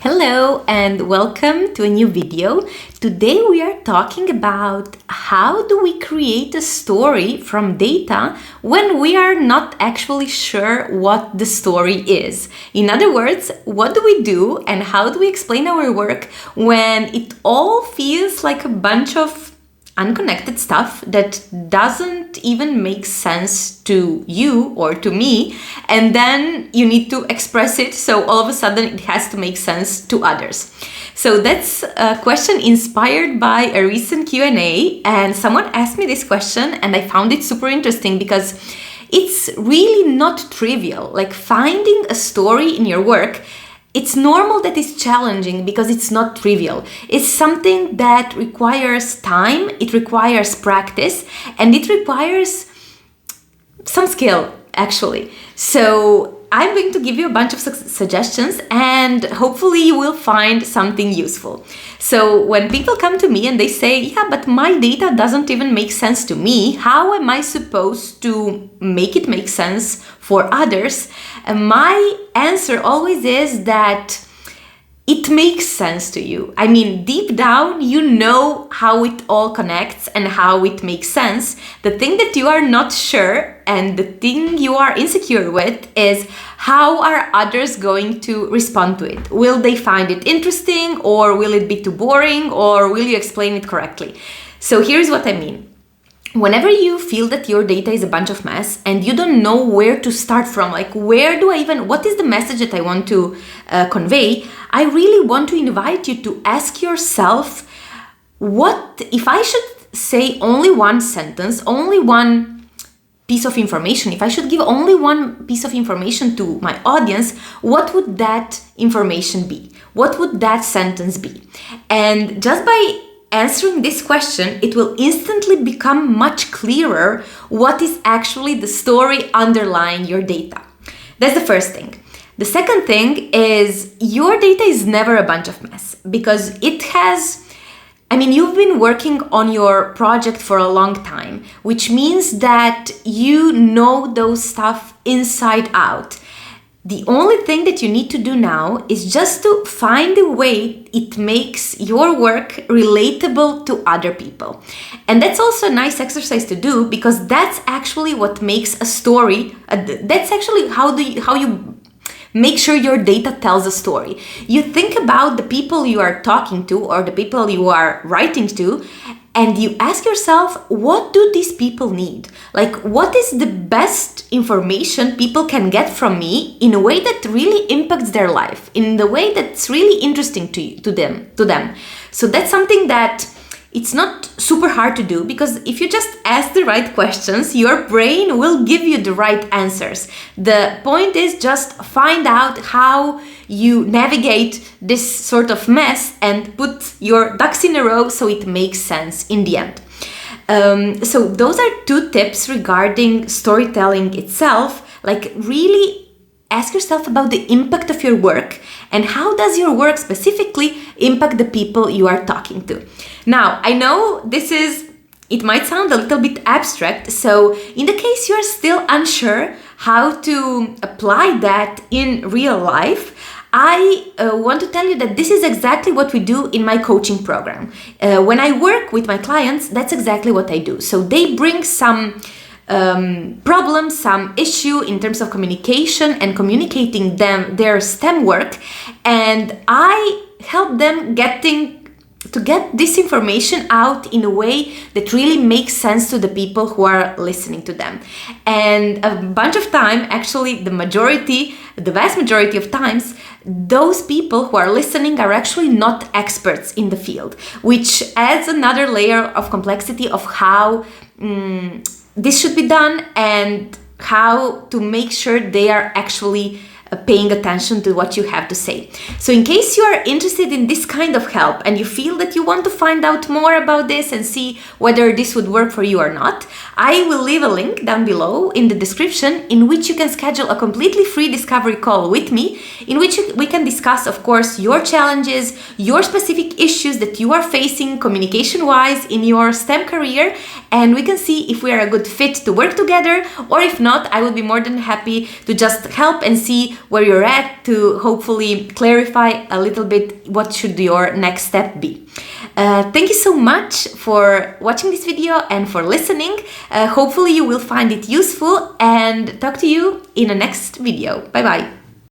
Hello and welcome to a new video. Today we are talking about how do we create a story from data when we are not actually sure what the story is. In other words, what do we do and how do we explain our work when it all feels like a bunch of unconnected stuff that doesn't even make sense to you or to me, and then you need to express it, so all of a sudden it has to make sense to others. So that's a question inspired by a recent Q&A, and someone asked me this question and I found it super interesting because it's really not trivial. Like finding a story in your work, it's normal that it's challenging because it's not trivial. It's something that requires time, it requires practice, and it requires some skill, actually. So I'm going to give you a bunch of suggestions and hopefully you will find something useful. So when people come to me and they say, yeah, but my data doesn't even make sense to me, how am I supposed to make it make sense for others? And my answer always is that it makes sense to you. I mean, deep down, you know how it all connects and how it makes sense. The thing that you are not sure and the thing you are insecure with is how are others going to respond to it? Will they find it interesting, or will it be too boring, or will you explain it correctly? So here's what I mean. Whenever you feel that your data is a bunch of mess and you don't know where to start from, like what is the message that I want to convey, I really want to invite you to ask yourself, what if I should say only one sentence, only one piece of information, if I should give only one piece of information to my audience, what would that information be? What would that sentence be? And just by answering this question, it will instantly become much clearer what is actually the story underlying your data. That's the first thing. The second thing is your data is never a bunch of mess because you've been working on your project for a long time, which means that you know those stuff inside out. The only thing that you need to do now is just to find a way it makes your work relatable to other people. And that's also a nice exercise to do because that's actually what makes a story. That's actually how you make sure your data tells a story. You think about the people you are talking to or the people you are writing to, and you ask yourself, what do these people need? Like, what is the best information people can get from me in a way that really impacts their life, in the way that's really interesting to them. So that's something that it's not super hard to do because if you just ask the right questions, your brain will give you the right answers. The point is just find out how you navigate this sort of mess and put your ducks in a row so it makes sense in the end. So those are two tips regarding storytelling itself. Like really ask yourself about the impact of your work and how does your work specifically impact the people you are talking to. Now, I know it might sound a little bit abstract, so in the case you're still unsure how to apply that in real life, I want to tell you that this is exactly what we do in my coaching program. When I work with my clients, that's exactly what I do. So they bring some problem, some issue in terms of communication and communicating their STEM work, and I help them to get this information out in a way that really makes sense to the people who are listening to them. And a bunch of time, actually the vast majority of times, those people who are listening are actually not experts in the field, which adds another layer of complexity of how this should be done and how to make sure they are actually paying attention to what you have to say. So in case you are interested in this kind of help and you feel that you want to find out more about this and see whether this would work for you or not, I will leave a link down below in the description in which you can schedule a completely free discovery call with me, in which we can discuss, of course, your challenges, your specific issues that you are facing communication-wise in your STEM career, and we can see if we are a good fit to work together, or if not, I would be more than happy to just help and see where you're at to hopefully clarify a little bit what should your next step be. Thank you so much for watching this video and for listening. Hopefully you will find it useful, and talk to you in the next video. Bye bye.